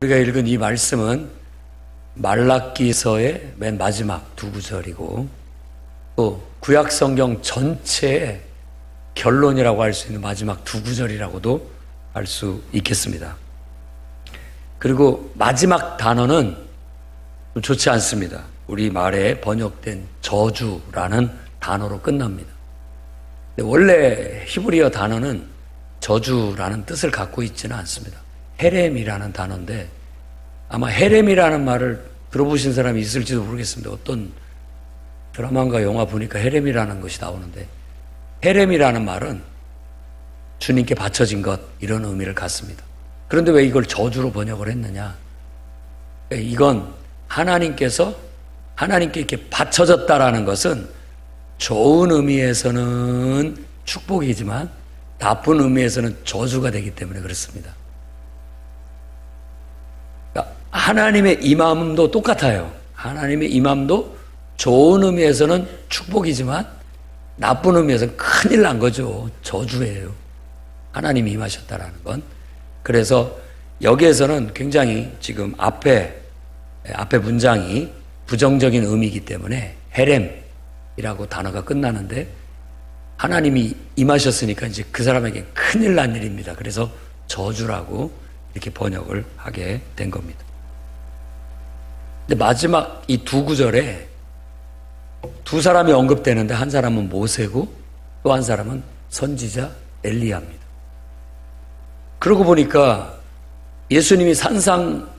우리가 읽은 이 말씀은 말라기서의 맨 마지막 두 구절이고 또 구약성경 전체의 결론이라고 할 수 있는 마지막 두 구절이라고도 할 수 있겠습니다. 그리고 마지막 단어는 좋지 않습니다. 우리 말에 번역된 저주라는 단어로 끝납니다. 원래 히브리어 단어는 저주라는 뜻을 갖고 있지는 않습니다. 헤렘이라는 단어인데 아마 헤렘이라는 말을 들어보신 사람이 있을지도 모르겠습니다. 어떤 드라마인가 영화 보니까 헤렘이라는 것이 나오는데 헤렘이라는 말은 주님께 바쳐진 것 이런 의미를 갖습니다. 그런데 왜 이걸 저주로 번역을 했느냐? 이건 하나님께 이렇게 바쳐졌다라는 것은 좋은 의미에서는 축복이지만 나쁜 의미에서는 저주가 되기 때문에 그렇습니다. 그러니까 하나님의 임함도 똑같아요. 하나님의 임함도 좋은 의미에서는 축복이지만 나쁜 의미에서는 큰일 난 거죠. 저주예요. 하나님이 임하셨다라는 건. 그래서 여기에서는 굉장히 지금 앞에 문장이 부정적인 의미이기 때문에 헤렘이라고 단어가 끝나는데 하나님이 임하셨으니까 이제 그 사람에게 큰일 난 일입니다. 그래서 저주라고 이렇게 번역을 하게 된 겁니다. 근데 마지막 이 두 구절에 두 사람이 언급되는데 한 사람은 모세고 또 한 사람은 선지자 엘리야입니다. 그러고 보니까 예수님이 산상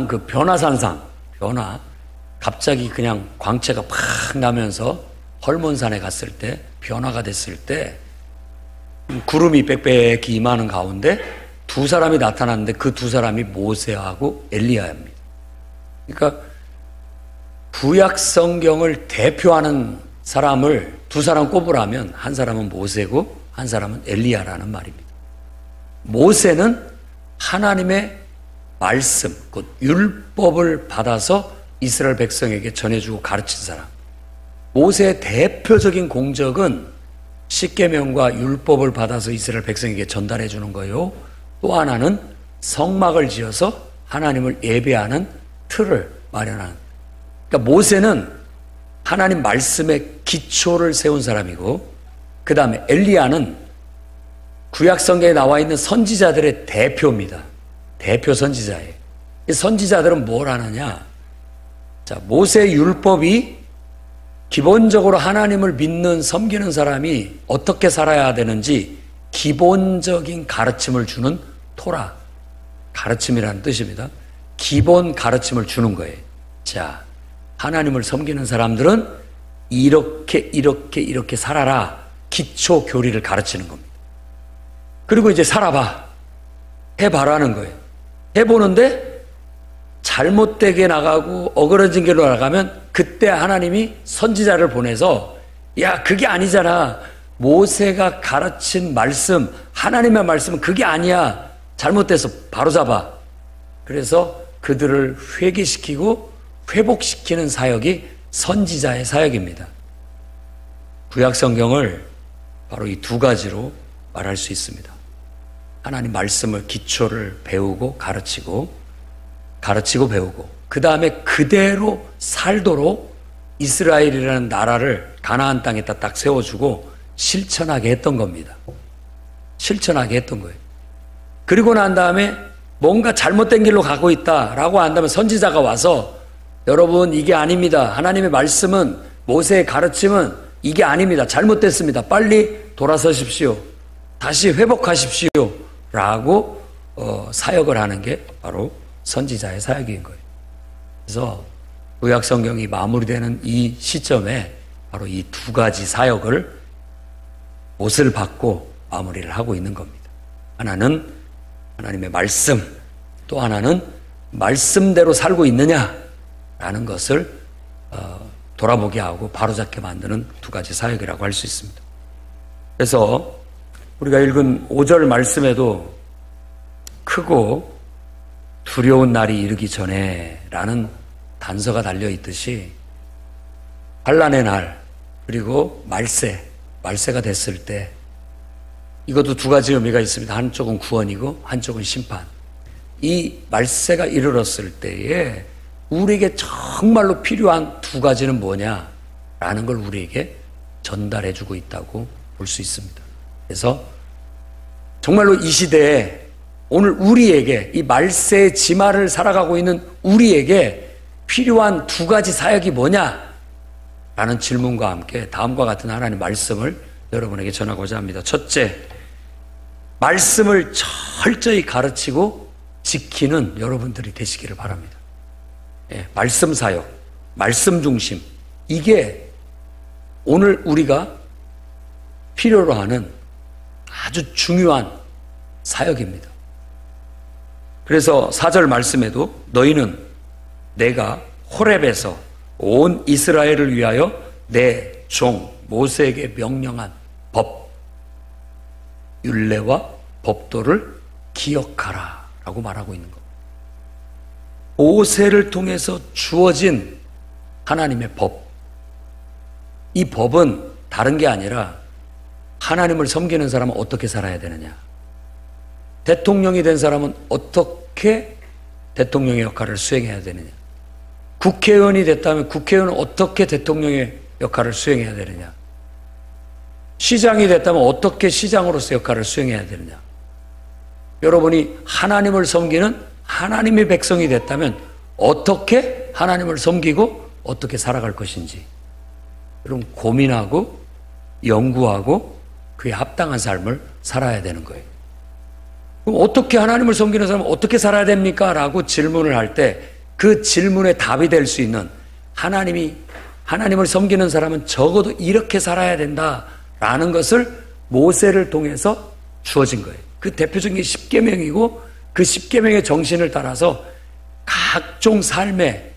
그 변화 갑자기 그냥 광채가 팍 나면서 헐몬산에 갔을 때 변화가 됐을 때 구름이 빽빽히 임하는 가운데 두 사람이 나타났는데 그 두 사람이 모세하고 엘리야입니다. 그러니까 구약 성경을 대표하는 사람을 두 사람 꼽으라면 한 사람은 모세고 한 사람은 엘리야라는 말입니다. 모세는 하나님의 말씀, 곧 율법을 받아서 이스라엘 백성에게 전해주고 가르친 사람. 모세의 대표적인 공적은 십계명과 율법을 받아서 이스라엘 백성에게 전달해 주는 거예요. 또 하나는 성막을 지어서 하나님을 예배하는 틀을 마련하는. 그러니까 모세는 하나님 말씀의 기초를 세운 사람이고 그 다음에 엘리야는 구약 성경에 나와 있는 선지자들의 대표입니다. 대표 선지자예요. 이 선지자들은 뭘 하느냐? 자, 모세의 율법이 기본적으로 하나님을 믿는 섬기는 사람이 어떻게 살아야 되는지 기본적인 가르침을 주는 토라. 가르침이라는 뜻입니다. 기본 가르침을 주는 거예요. 자, 하나님을 섬기는 사람들은 이렇게 살아라. 기초 교리를 가르치는 겁니다. 그리고 이제 살아봐. 해봐라는 거예요. 해보는데 잘못되게 나가고 어그러진 길로 나가면 그때 하나님이 선지자를 보내서 야, 그게 아니잖아. 모세가 가르친 말씀, 하나님의 말씀은 그게 아니야. 잘못돼서 바로잡아. 그래서 그들을 회개시키고 회복시키는 사역이 선지자의 사역입니다. 구약 성경을 바로 이 두 가지로 말할 수 있습니다. 하나님 말씀을 기초를 배우고 가르치고 배우고 그 다음에 그대로 살도록 이스라엘이라는 나라를 가나안 땅에다 딱 세워주고 실천하게 했던 겁니다. 실천하게 했던 거예요. 그리고 난 다음에 뭔가 잘못된 길로 가고 있다라고 한다면 선지자가 와서 여러분 이게 아닙니다. 하나님의 말씀은 모세의 가르침은 이게 아닙니다. 잘못됐습니다. 빨리 돌아서십시오. 다시 회복하십시오. 라고 사역을 하는 게 바로 선지자의 사역인 거예요. 그래서 구약 성경이 마무리되는 이 시점에 바로 이 두 가지 사역을 못을 받고 마무리를 하고 있는 겁니다. 하나는 하나님의 말씀, 또 하나는 말씀대로 살고 있느냐라는 것을 돌아보게 하고 바로잡게 만드는 두 가지 사역이라고 할 수 있습니다. 그래서 우리가 읽은 5절 말씀에도 크고 두려운 날이 이르기 전에 라는 단서가 달려있듯이 환난의 날 그리고 말세가 됐을 때 이것도 두 가지 의미가 있습니다. 한쪽은 구원이고 한쪽은 심판. 이 말세가 이르렀을 때에 우리에게 정말로 필요한 두 가지는 뭐냐라는 걸 우리에게 전달해 주고 있다고 볼 수 있습니다. 그래서 정말로 이 시대에 오늘 우리에게 이 말세의 지마를 살아가고 있는 우리에게 필요한 두 가지 사역이 뭐냐라는 질문과 함께 다음과 같은 하나님의 말씀을 여러분에게 전하고자 합니다. 첫째, 말씀을 철저히 가르치고 지키는 여러분들이 되시기를 바랍니다. 말씀 사역, 말씀 중심, 이게 오늘 우리가 필요로 하는 아주 중요한 사역입니다. 그래서 4절 말씀에도 너희는 내가 호렙에서 온 이스라엘을 위하여 내 종 모세에게 명령한 법, 율례와 법도를 기억하라 라고 말하고 있는 겁니다. 모세를 통해서 주어진 하나님의 법, 이 법은 다른 게 아니라 하나님을 섬기는 사람은 어떻게 살아야 되느냐, 대통령이 된 사람은 어떻게 대통령의 역할을 수행해야 되느냐, 국회의원이 됐다면 국회의원은 어떻게 대통령의 역할을 수행해야 되느냐, 시장이 됐다면 어떻게 시장으로서 역할을 수행해야 되느냐. 여러분이 하나님을 섬기는 하나님의 백성이 됐다면 어떻게 하나님을 섬기고 어떻게 살아갈 것인지 여러분 고민하고 연구하고 그에 합당한 삶을 살아야 되는 거예요. 그럼 어떻게 하나님을 섬기는 사람은 어떻게 살아야 됩니까? 라고 질문을 할 때 그 질문에 답이 될 수 있는 하나님을 섬기는 사람은 적어도 이렇게 살아야 된다라는 것을 모세를 통해서 주어진 거예요. 그 대표적인 게 십계명이고 그 십계명의 정신을 따라서 각종 삶의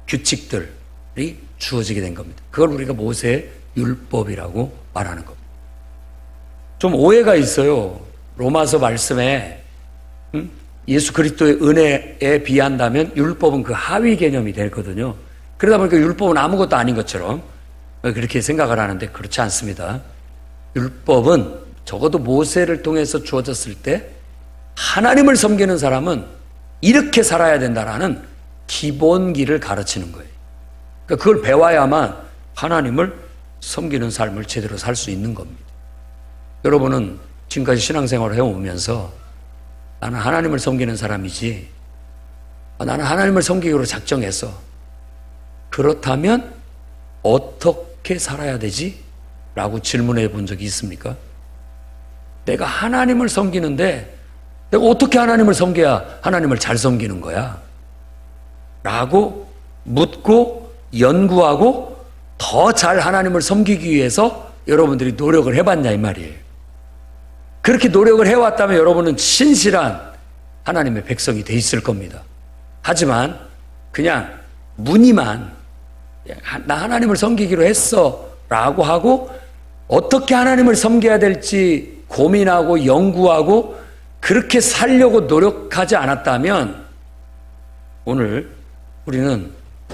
규칙들이 주어지게 된 겁니다. 그걸 우리가 모세의 율법이라고 말하는 겁니다. 좀 오해가 있어요. 로마서 말씀에 예수 그리스도의 은혜에 비한다면 율법은 그 하위 개념이 되거든요. 그러다 보니까 율법은 아무것도 아닌 것처럼 그렇게 생각을 하는데 그렇지 않습니다. 율법은 적어도 모세를 통해서 주어졌을 때 하나님을 섬기는 사람은 이렇게 살아야 된다라는 기본기를 가르치는 거예요. 그러니까 그걸 배워야만 하나님을 섬기는 삶을 제대로 살 수 있는 겁니다. 여러분은 지금까지 신앙생활을 해오면서 나는 하나님을 섬기는 사람이지, 나는 하나님을 섬기기로 작정했어. 그렇다면 어떻게 살아야 되지? 라고 질문해 본 적이 있습니까? 내가 하나님을 섬기는데 내가 어떻게 하나님을 섬겨야 하나님을 잘 섬기는 거야? 라고 묻고 연구하고 더 잘 하나님을 섬기기 위해서 여러분들이 노력을 해봤냐 이 말이에요. 그렇게 노력을 해왔다면 여러분은 신실한 하나님의 백성이 돼 있을 겁니다. 하지만 그냥 무늬만 나 하나님을 섬기기로 했어 라고 하고 어떻게 하나님을 섬겨야 될지 고민하고 연구하고 그렇게 살려고 노력하지 않았다면 오늘 우리는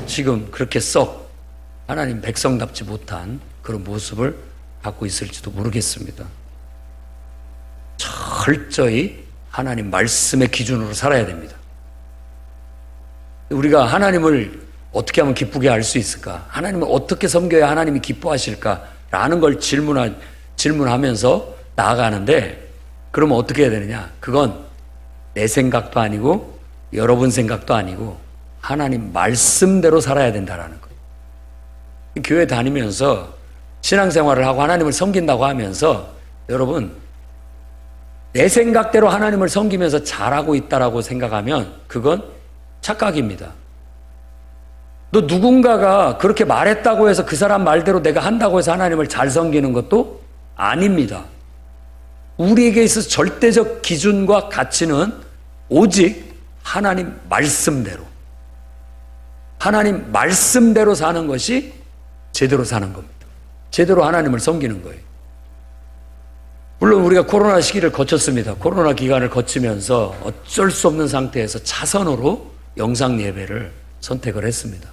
지금 그렇게 썩 하나님 백성답지 못한 그런 모습을 갖고 있을지도 모르겠습니다. 철저히 하나님 말씀의 기준으로 살아야 됩니다. 우리가 하나님을 어떻게 하면 기쁘게 할 수 있을까? 하나님을 어떻게 섬겨야 하나님이 기뻐하실까? 라는 걸 질문하면서 나아가는데 그러면 어떻게 해야 되느냐? 그건 내 생각도 아니고 여러분 생각도 아니고 하나님 말씀대로 살아야 된다라는 거예요. 교회 다니면서 신앙생활을 하고 하나님을 섬긴다고 하면서 여러분 내 생각대로 하나님을 섬기면서 잘하고 있다라고 생각하면 그건 착각입니다. 너 누군가가 그렇게 말했다고 해서 그 사람 말대로 내가 한다고 해서 하나님을 잘 섬기는 것도 아닙니다. 우리에게 있어서 절대적 기준과 가치는 오직 하나님 말씀대로 사는 것이 제대로 사는 겁니다. 제대로 하나님을 섬기는 거예요. 물론 우리가 코로나 시기를 거쳤습니다. 코로나 기간을 거치면서 어쩔 수 없는 상태에서 차선으로 영상 예배를 선택을 했습니다.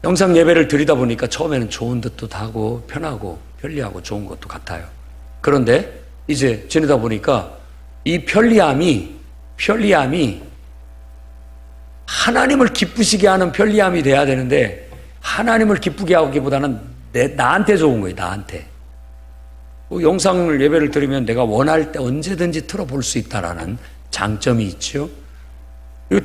영상 예배를 드리다 보니까 처음에는 좋은 듯도 하고 편하고 편리하고 좋은 것도 같아요. 그런데 이제 지내다 보니까 이 편리함이 편리함이 하나님을 기쁘시게 하는 편리함이 돼야 되는데 하나님을 기쁘게 하기보다는 나한테 좋은 거예요. 나한테. 영상을 예배를 드리면 내가 원할 때 언제든지 틀어볼 수 있다라는 장점이 있죠.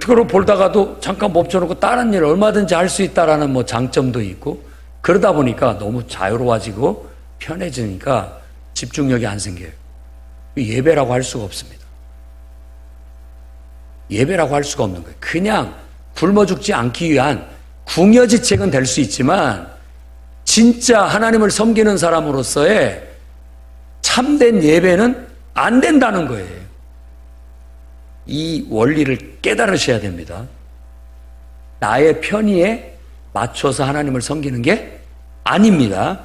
틀어 보다가도 잠깐 멈춰놓고 다른 일 얼마든지 할 수 있다라는 장점도 있고, 그러다 보니까 너무 자유로워지고 편해지니까 집중력이 안 생겨요. 예배라고 할 수가 없습니다. 예배라고 할 수가 없는 거예요. 그냥 굶어 죽지 않기 위한 궁여지책은 될 수 있지만 진짜 하나님을 섬기는 사람으로서의 참된 예배는 안 된다는 거예요. 이 원리를 깨달으셔야 됩니다. 나의 편의에 맞춰서 하나님을 섬기는 게 아닙니다.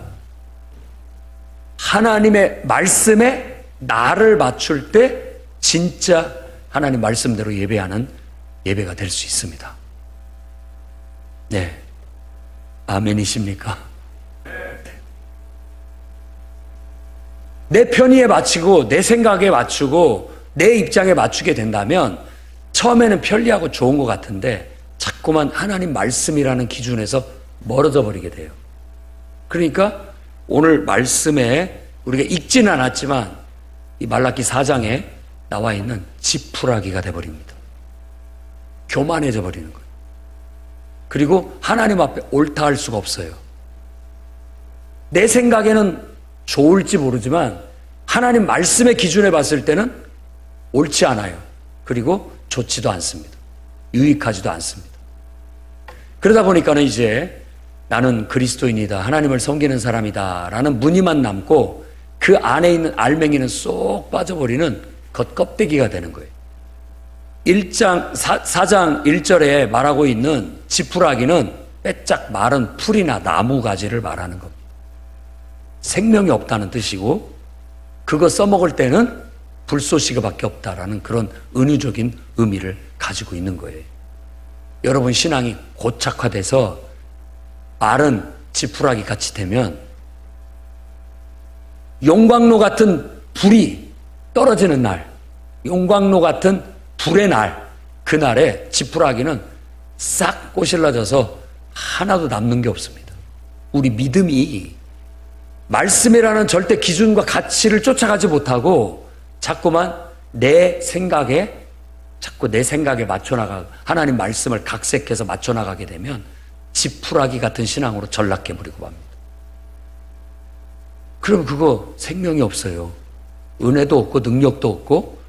하나님의 말씀에 나를 맞출 때 진짜 하나님 말씀대로 예배하는 예배가 될 수 있습니다. 네. 아멘이십니까? 내 편의에 맞추고 내 생각에 맞추고 내 입장에 맞추게 된다면 처음에는 편리하고 좋은 것 같은데 자꾸만 하나님 말씀이라는 기준에서 멀어져 버리게 돼요. 그러니까 오늘 말씀에 우리가 읽지는 않았지만 이 말라기 4장에 나와 있는 지푸라기가 돼버립니다. 교만해져 버리는 거예요. 그리고 하나님 앞에 옳다 할 수가 없어요. 내 생각에는 좋을지 모르지만 하나님 말씀의 기준에 봤을 때는 옳지 않아요. 그리고 좋지도 않습니다. 유익하지도 않습니다. 그러다 보니까는 이제 나는 그리스도인이다, 하나님을 섬기는 사람이다 라는 무늬만 남고 그 안에 있는 알맹이는 쏙 빠져버리는 겉껍데기가 되는 거예요. 4장 1절에 말하고 있는 지푸라기는 빼짝 마른 풀이나 나무 가지를 말하는 겁니다. 생명이 없다는 뜻이고 그거 써먹을 때는 불쏘시개밖에 없다라는 그런 은유적인 의미를 가지고 있는 거예요. 여러분 신앙이 고착화돼서 마른 지푸라기 같이 되면 용광로 같은 불이 떨어지는 날, 용광로 같은 불의 날, 그날에 지푸라기는 싹 꼬실러져서 하나도 남는 게 없습니다. 우리 믿음이 말씀이라는 절대 기준과 가치를 쫓아가지 못하고 자꾸만 내 생각에 맞춰나가, 하나님 말씀을 각색해서 맞춰나가게 되면 지푸라기 같은 신앙으로 전락해버리고 맙니다. 그럼 그거 생명이 없어요. 은혜도 없고 능력도 없고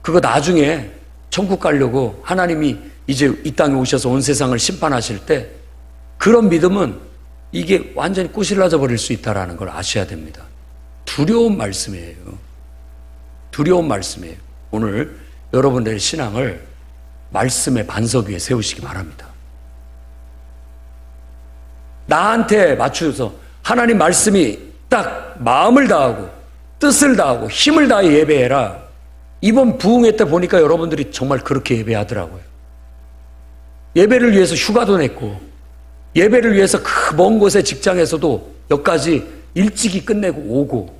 그거 나중에 천국 가려고 하나님이 이제 이 땅에 오셔서 온 세상을 심판하실 때 그런 믿음은 이게 완전히 꼬실라져 버릴 수 있다는 걸 아셔야 됩니다. 두려운 말씀이에요. 두려운 말씀이에요. 오늘 여러분들의 신앙을 말씀의 반석 위에 세우시기 바랍니다. 나한테 맞추어서 하나님 말씀이 딱 마음을 다하고 뜻을 다하고 힘을 다해 예배해라. 이번 부흥회 때 보니까 여러분들이 정말 그렇게 예배하더라고요. 예배를 위해서 휴가도 냈고 예배를 위해서 그 먼 곳의 직장에서도 여기까지 일찍이 끝내고 오고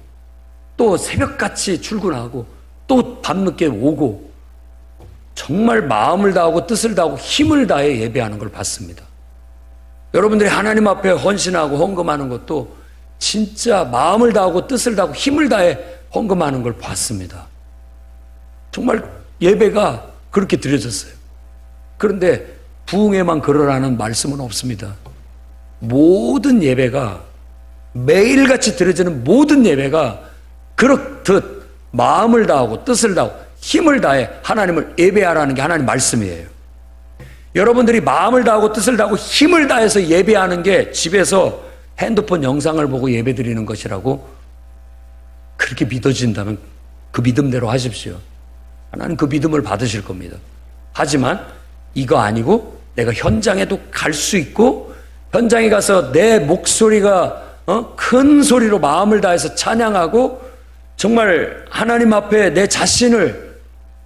또 새벽같이 출근하고 또 밤늦게 오고 정말 마음을 다하고 뜻을 다하고 힘을 다해 예배하는 걸 봤습니다. 여러분들이 하나님 앞에 헌신하고 헌금하는 것도 진짜 마음을 다하고 뜻을 다하고 힘을 다해 헌금하는 걸 봤습니다. 정말 예배가 그렇게 드려졌어요. 그런데 부흥회만 그러라는 말씀은 없습니다. 모든 예배가 매일같이 드려지는 모든 예배가 그렇듯 마음을 다하고 뜻을 다하고 힘을 다해 하나님을 예배하라는 게 하나님 말씀이에요. 여러분들이 마음을 다하고 뜻을 다하고 힘을 다해서 예배하는 게 집에서 핸드폰 영상을 보고 예배 드리는 것이라고 그렇게 믿어진다면 그 믿음대로 하십시오. 하나님 그 믿음을 받으실 겁니다. 하지만 이거 아니고 내가 현장에도 갈 수 있고 현장에 가서 내 목소리가 큰 소리로 마음을 다해서 찬양하고 정말 하나님 앞에 내 자신을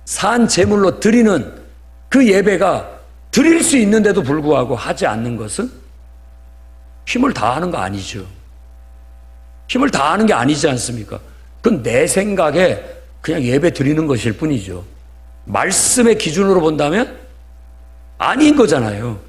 산 제물로 드리는 그 예배가 드릴 수 있는데도 불구하고 하지 않는 것은 힘을 다하는 거 아니죠. 힘을 다하는 게 아니지 않습니까? 그건 내 생각에 그냥 예배 드리는 것일 뿐이죠. 말씀의 기준으로 본다면 아닌 거잖아요.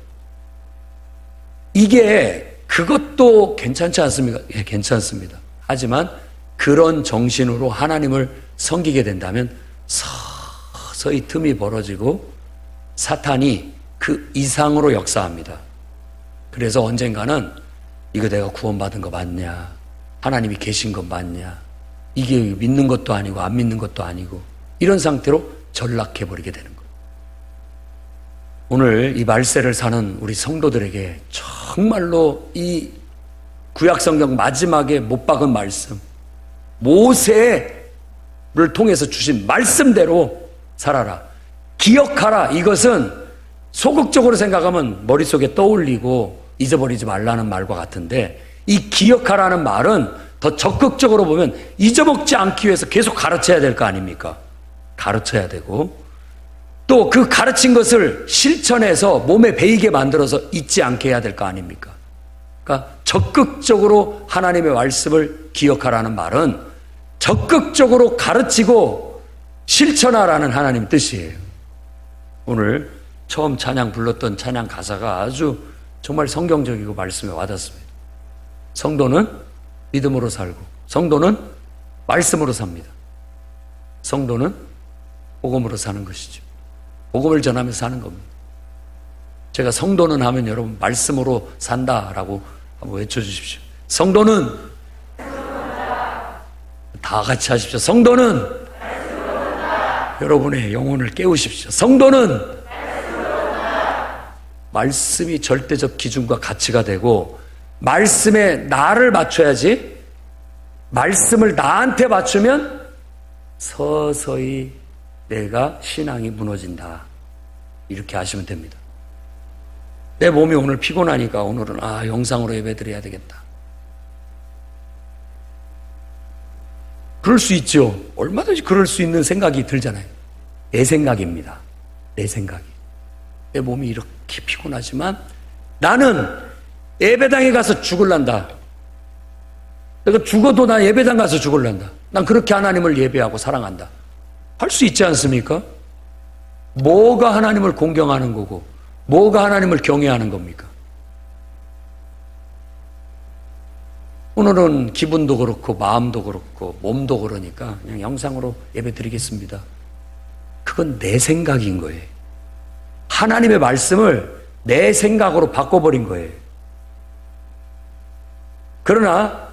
이게 그것도 괜찮지 않습니까? 예, 괜찮습니다. 하지만 그런 정신으로 하나님을 섬기게 된다면 서서히 틈이 벌어지고 사탄이 그 이상으로 역사합니다. 그래서 언젠가는 이거 내가 구원받은 거 맞냐? 하나님이 계신 거 맞냐? 이게 믿는 것도 아니고 안 믿는 것도 아니고 이런 상태로 전락해버리게 되는 거예요. 오늘 이 말세를 사는 우리 성도들에게 정말로 이 구약성경 마지막에 못 박은 말씀, 모세를 통해서 주신 말씀대로 살아라. 기억하라. 이것은 소극적으로 생각하면 머릿속에 떠올리고 잊어버리지 말라는 말과 같은데, 이 기억하라는 말은 더 적극적으로 보면 잊어먹지 않기 위해서 계속 가르쳐야 될 거 아닙니까? 가르쳐야 되고, 또 그 가르친 것을 실천해서 몸에 배이게 만들어서 잊지 않게 해야 될 거 아닙니까? 그러니까 적극적으로 하나님의 말씀을 기억하라는 말은 적극적으로 가르치고 실천하라는 하나님 뜻이에요. 오늘 처음 찬양 불렀던 찬양 가사가 아주 정말 성경적이고 말씀에 와닿습니다. 성도는 믿음으로 살고, 성도는 말씀으로 삽니다. 성도는 복음으로 사는 것이죠. 복음을 전하면서 사는 겁니다. 제가 성도는 하면 여러분 말씀으로 산다라고 한번 외쳐주십시오. 성도는 다 같이 하십시오. 성도는 여러분의 영혼을 깨우십시오. 성도는 말씀이 절대적 기준과 가치가 되고, 말씀에 나를 맞춰야지, 말씀을 나한테 맞추면 서서히 내가 신앙이 무너진다. 이렇게 하시면 됩니다. 내 몸이 오늘 피곤하니까 오늘은 영상으로 예배드려야 되겠다. 그럴 수 있죠. 얼마든지 그럴 수 있는 생각이 들잖아요. 내 생각입니다. 내 생각이. 내 몸이 이렇게 피곤하지만 나는 예배당에 가서 죽을란다. 내가 죽어도 나 예배당 가서 죽을란다. 난 그렇게 하나님을 예배하고 사랑한다. 할 수 있지 않습니까? 뭐가 하나님을 공경하는 거고 뭐가 하나님을 경외하는 겁니까? 오늘은 기분도 그렇고 마음도 그렇고 몸도 그러니까 그냥 영상으로 예배 드리겠습니다. 그건 내 생각인 거예요. 하나님의 말씀을 내 생각으로 바꿔버린 거예요. 그러나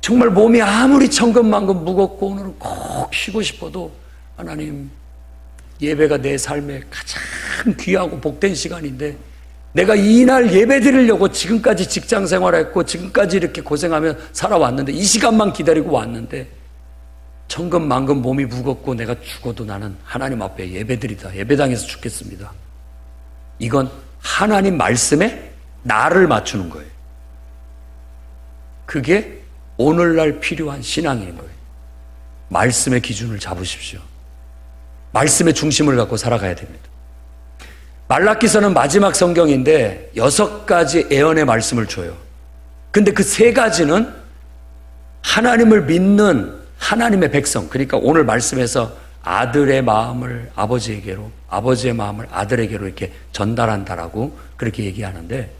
정말 몸이 아무리 천근만근 무겁고 오늘은 꼭 쉬고 싶어도, 하나님, 예배가 내 삶에 가장 귀하고 복된 시간인데 내가 이날 예배 드리려고 지금까지 직장 생활했고 지금까지 이렇게 고생하며 살아왔는데, 이 시간만 기다리고 왔는데 천근만근 몸이 무겁고 내가 죽어도 나는 하나님 앞에 예배 드리다, 예배당에서 죽겠습니다. 이건 하나님 말씀에 나를 맞추는 거예요. 그게 오늘날 필요한 신앙인 거예요. 말씀의 기준을 잡으십시오. 말씀의 중심을 갖고 살아가야 됩니다. 말라기서는 마지막 성경인데 6가지 예언의 말씀을 줘요. 근데 그 3가지는 하나님을 믿는 하나님의 백성, 그러니까 오늘 말씀에서 아들의 마음을 아버지에게로, 아버지의 마음을 아들에게로 이렇게 전달한다라고 그렇게 얘기하는데,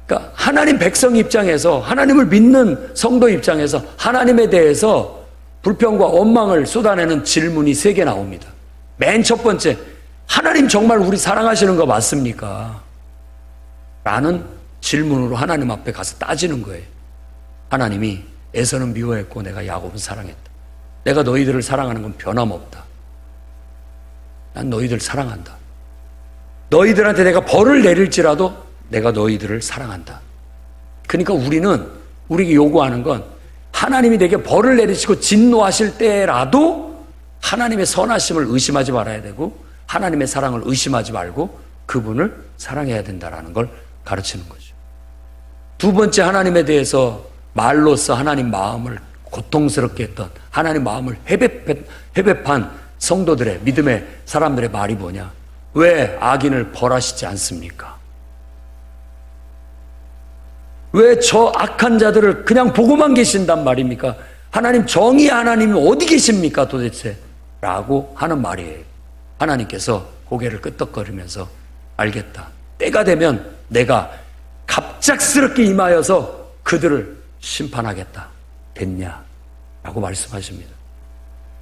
그러니까 하나님 백성 입장에서, 하나님을 믿는 성도 입장에서 하나님에 대해서 불평과 원망을 쏟아내는 질문이 3개 나옵니다. 맨 첫 번째, 하나님 정말 우리 사랑하시는 거 맞습니까? 라는 질문으로 하나님 앞에 가서 따지는 거예요. 하나님이 에서는 미워했고 내가 야곱은 사랑했다. 내가 너희들을 사랑하는 건 변함없다. 난 너희들 사랑한다. 너희들한테 내가 벌을 내릴지라도 내가 너희들을 사랑한다. 그러니까 우리에게 요구하는 건, 하나님이 내게 벌을 내리시고 진노하실 때라도 하나님의 선하심을 의심하지 말아야 되고, 하나님의 사랑을 의심하지 말고 그분을 사랑해야 된다는 걸 가르치는 거죠. 2번째, 하나님에 대해서 말로써 하나님 마음을 고통스럽게 했던, 하나님 마음을 회백한 성도들의, 믿음의 사람들의 말이 뭐냐? 왜 악인을 벌하시지 않습니까? 왜 저 악한 자들을 그냥 보고만 계신단 말입니까? 하나님, 정의의 하나님이 어디 계십니까 도대체? 라고 하는 말이에요. 하나님께서 고개를 끄덕거리면서 알겠다. 때가 되면 내가 갑작스럽게 임하여서 그들을 심판하겠다. 됐냐? 라고 말씀하십니다.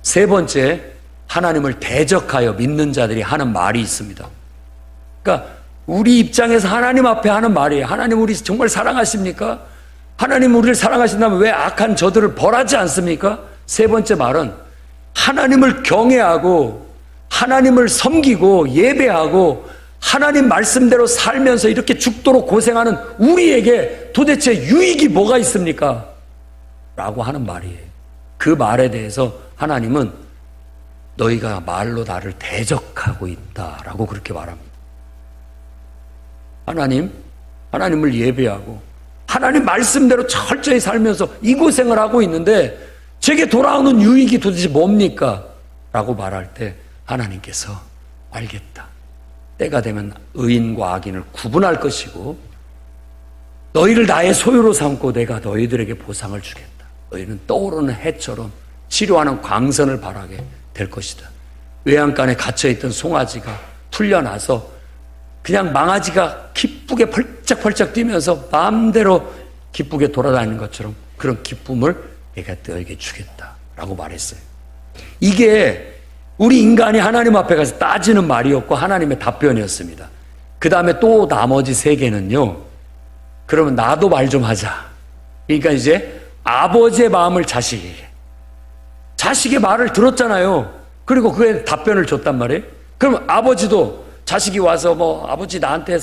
세 번째, 하나님을 대적하여 믿는 자들이 하는 말이 있습니다. 그러니까 우리 입장에서 하나님 앞에 하는 말이에요. 하나님 우리 정말 사랑하십니까? 하나님 우리를 사랑하신다면 왜 악한 저들을 벌하지 않습니까? 세 번째 말은 하나님을 경외하고 하나님을 섬기고 예배하고 하나님 말씀대로 살면서 이렇게 죽도록 고생하는 우리에게 도대체 유익이 뭐가 있습니까? 라고 하는 말이에요. 그 말에 대해서 하나님은 너희가 말로 나를 대적하고 있다라고 그렇게 말합니다. 하나님을 예배하고 하나님 말씀대로 철저히 살면서 이 고생을 하고 있는데 제게 돌아오는 유익이 도대체 뭡니까? 라고 말할 때 하나님께서 알겠다. 때가 되면 의인과 악인을 구분할 것이고 너희를 나의 소유로 삼고 내가 너희들에게 보상을 주겠다. 너희는 떠오르는 해처럼 치료하는 광선을 바라게 될 것이다. 외양간에 갇혀있던 송아지가 풀려나서 그냥 망아지가 기쁘게 펄짝펄짝 뛰면서 마음대로 기쁘게 돌아다니는 것처럼 그런 기쁨을 내가 너에게 주겠다라고 말했어요. 이게 우리 인간이 하나님 앞에 가서 따지는 말이었고 하나님의 답변이었습니다. 그 다음에 또 나머지 세 개는요, 그러면 나도 말 좀 하자. 그러니까 이제 아버지의 마음을 자식에게, 자식의 말을 들었잖아요. 그리고 그에 답변을 줬단 말이에요. 그럼 아버지도 자식이 와서 아버지 나한테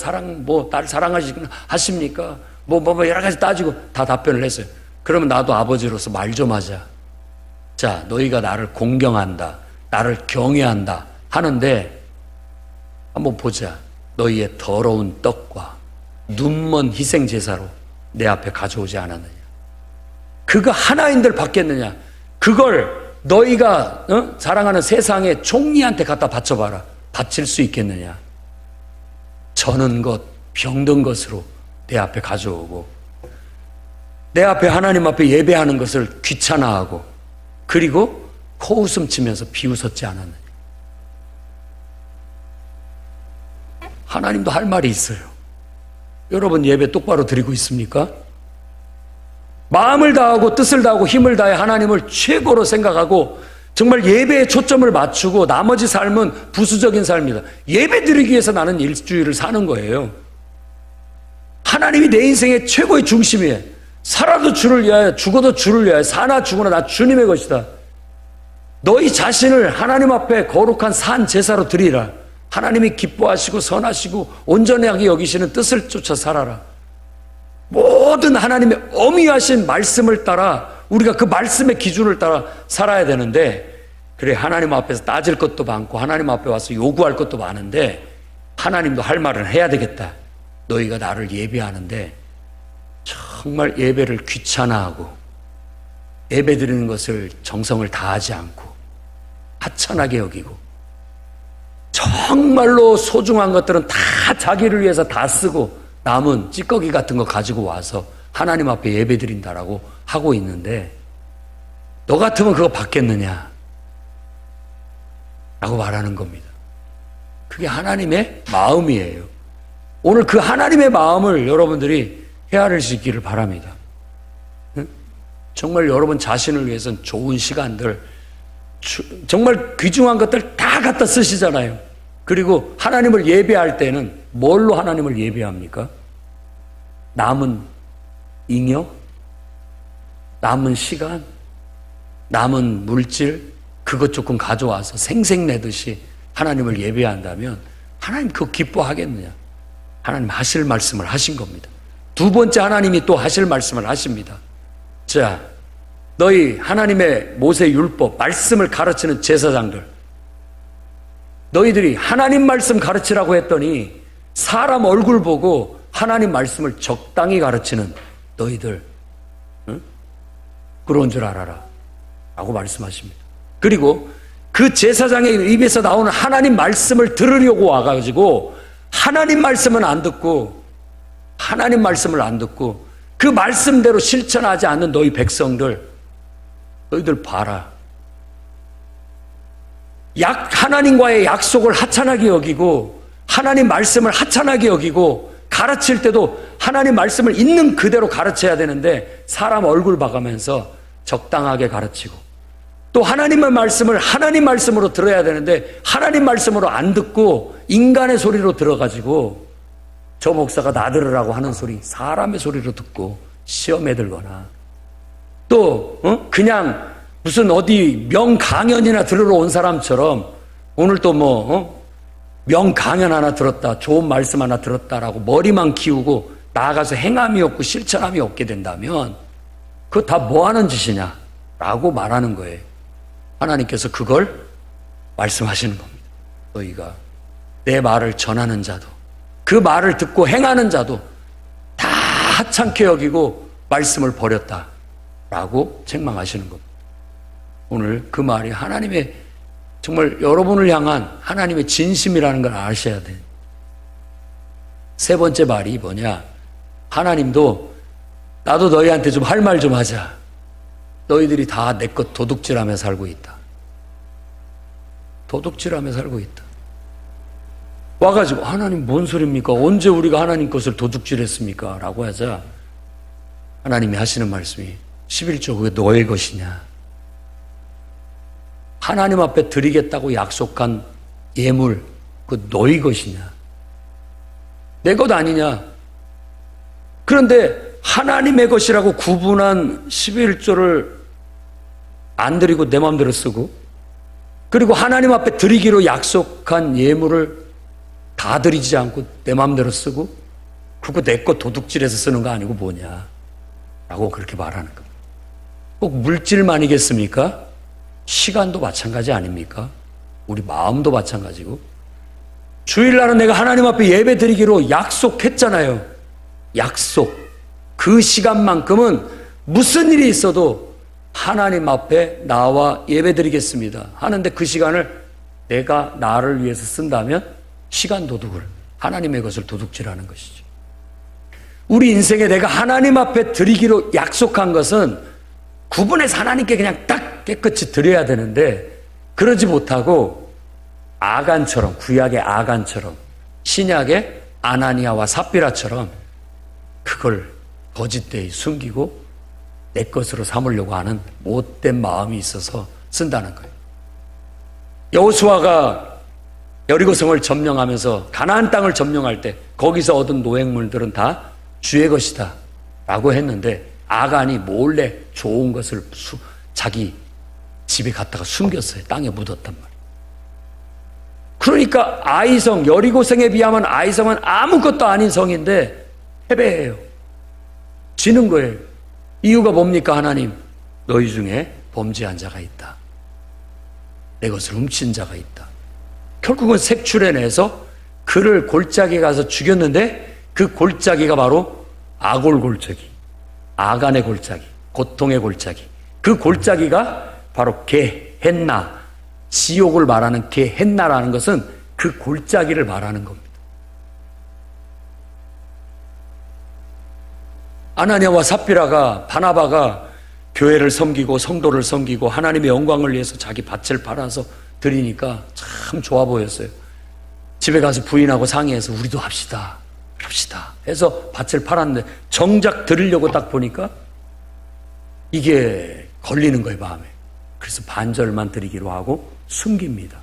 나를 사랑하십니까? 여러 가지 따지고 다 답변을 했어요. 그러면 나도 아버지로서 말 좀 하자. 자, 너희가 나를 공경한다, 나를 경외한다 하는데 한번 보자. 너희의 더러운 떡과 눈먼 희생제사로 내 앞에 가져오지 않았느냐? 그거 하나인들 받겠느냐? 그걸 너희가 사랑하는 세상의 총리한테 갖다 바쳐봐라. 바칠 수 있겠느냐? 저는 것, 병든 것으로 내 앞에 가져오고 내 앞에 하나님 앞에 예배하는 것을 귀찮아하고 그리고 코웃음 치면서 비웃었지 않았느냐? 하나님도 할 말이 있어요. 여러분 예배 똑바로 드리고 있습니까? 마음을 다하고 뜻을 다하고 힘을 다해 하나님을 최고로 생각하고 정말 예배에 초점을 맞추고 나머지 삶은 부수적인 삶이다. 예배 드리기 위해서 나는 일주일을 사는 거예요. 하나님이 내 인생의 최고의 중심이에요. 살아도 주를 위하여 죽어도 주를 위하여 사나 죽으나 나 주님의 것이다. 너희 자신을 하나님 앞에 거룩한 산 제사로 드리라. 하나님이 기뻐하시고 선하시고 온전하게 여기시는 뜻을 쫓아 살아라. 모든 하나님의 엄위하신 말씀을 따라 우리가 그 말씀의 기준을 따라 살아야 되는데, 그래 하나님 앞에서 따질 것도 많고 하나님 앞에 와서 요구할 것도 많은데 하나님도 할 말은 해야 되겠다. 너희가 나를 예배하는데 정말 예배를 귀찮아하고 예배 드리는 것을 정성을 다하지 않고 하찮하게 여기고 정말로 소중한 것들은 다 자기를 위해서 다 쓰고 남은 찌꺼기 같은 거 가지고 와서 하나님 앞에 예배 드린다라고 하고 있는데 너 같으면 그거 받겠느냐? 라고 말하는 겁니다. 그게 하나님의 마음이에요. 오늘 그 하나님의 마음을 여러분들이 헤아리시기를 바랍니다. 정말 여러분 자신을 위해서는 좋은 시간들, 정말 귀중한 것들 다 갖다 쓰시잖아요. 그리고 하나님을 예배할 때는 뭘로 하나님을 예배합니까? 남은 잉여? 남은 시간? 남은 물질? 그것 조금 가져와서 생색내듯이 하나님을 예배한다면 하나님 그거 기뻐하겠느냐? 하나님 하실 말씀을 하신 겁니다. 두 번째 하나님이 또 하실 말씀을 하십니다. 자, 너희 하나님의 모세 율법 말씀을 가르치는 제사장들, 너희들이 하나님 말씀 가르치라고 했더니 사람 얼굴 보고 하나님 말씀을 적당히 가르치는 너희들, 응? 그런 줄 알아라 라고 말씀하십니다. 그리고 그 제사장의 입에서 나오는 하나님 말씀을 들으려고 와가지고 하나님 말씀은 안 듣고 하나님 말씀을 안 듣고 그 말씀대로 실천하지 않는 너희 백성들, 너희들 봐라. 하나님과의 약속을 하찮게 여기고 하나님 말씀을 하찮게 여기고 가르칠 때도 하나님 말씀을 있는 그대로 가르쳐야 되는데 사람 얼굴 봐가면서 적당하게 가르치고 또 하나님의 말씀을 하나님 말씀으로 들어야 되는데 하나님 말씀으로 안 듣고 인간의 소리로 들어가지고 저 목사가 나 들으라고 하는 소리 사람의 소리로 듣고 시험에 들거나 또 그냥 무슨 어디 명강연이나 들으러 온 사람처럼 오늘 또 명강연 하나 들었다 좋은 말씀 하나 들었다라고 머리만 키우고 나아가서 행함이 없고 실천함이 없게 된다면 그거 다 뭐하는 짓이냐 라고 말하는 거예요. 하나님께서 그걸 말씀하시는 겁니다. 너희가 내 말을 전하는 자도 그 말을 듣고 행하는 자도 다 하찮게 여기고 말씀을 버렸다라고 책망하시는 겁니다. 오늘 그 말이 하나님의 정말 여러분을 향한 하나님의 진심이라는 걸 아셔야 돼요. 세 번째 말이 뭐냐? 하나님도 나도 너희한테 좀 할 말 좀 하자. 너희들이 다 내 것 도둑질하며 살고 있다. 도둑질하며 살고 있다. 와가지고 하나님 뭔 소리입니까? 언제 우리가 하나님 것을 도둑질했습니까? 라고 하자 하나님이 하시는 말씀이 11조 그게 너의 것이냐? 하나님 앞에 드리겠다고 약속한 예물 그 너희 것이냐? 내 것 아니냐? 그런데 하나님의 것이라고 구분한 11조를 안 드리고 내 마음대로 쓰고 그리고 하나님 앞에 드리기로 약속한 예물을 다 드리지 않고 내 마음대로 쓰고 그거 내 것 도둑질해서 쓰는 거 아니고 뭐냐 라고 그렇게 말하는 겁니다. 꼭 물질만이겠습니까? 시간도 마찬가지 아닙니까? 우리 마음도 마찬가지고 주일날은 내가 하나님 앞에 예배 드리기로 약속했잖아요. 약속. 그 시간만큼은 무슨 일이 있어도 하나님 앞에 나와 예배 드리겠습니다 하는데 그 시간을 내가 나를 위해서 쓴다면 시간 도둑을 하나님의 것을 도둑질하는 것이죠. 우리 인생에 내가 하나님 앞에 드리기로 약속한 것은 구분해서 하나님께 그냥 딱 깨끗이 드려야 되는데 그러지 못하고 아간처럼 구약의 아간처럼 신약의 아나니아와 삽비라처럼 그걸 거짓되이 숨기고 내 것으로 삼으려고 하는 못된 마음이 있어서 쓴다는 거예요. 여호수아가 여리고성을 점령하면서 가나안 땅을 점령할 때 거기서 얻은 노획물들은 다 주의 것이다 라고 했는데 아간이 몰래 좋은 것을 자기 집에 갖다가 숨겼어요. 땅에 묻었단 말이에요. 그러니까 아이성, 여리고성에 비하면 아이성은 아무것도 아닌 성인데 패배해요. 지는 거예요. 이유가 뭡니까? 하나님, 너희 중에 범죄한 자가 있다. 내 것을 훔친 자가 있다. 결국은 색출해내서 그를 골짜기에 가서 죽였는데 그 골짜기가 바로 아골 골짜기, 아간의 골짜기, 고통의 골짜기. 그 골짜기가 바로 게헨나, 지옥을 말하는 게헨나라는 것은 그 골짜기를 말하는 겁니다. 아나니아와 삽비라가 바나바가 교회를 섬기고 성도를 섬기고 하나님의 영광을 위해서 자기 밭을 팔아서 드리니까 참 좋아 보였어요. 집에 가서 부인하고 상의해서 우리도 합시다 해서 밭을 팔았는데 정작 드리려고 딱 보니까 이게 걸리는 거예요, 마음에. 그래서 반절만 드리기로 하고 숨깁니다.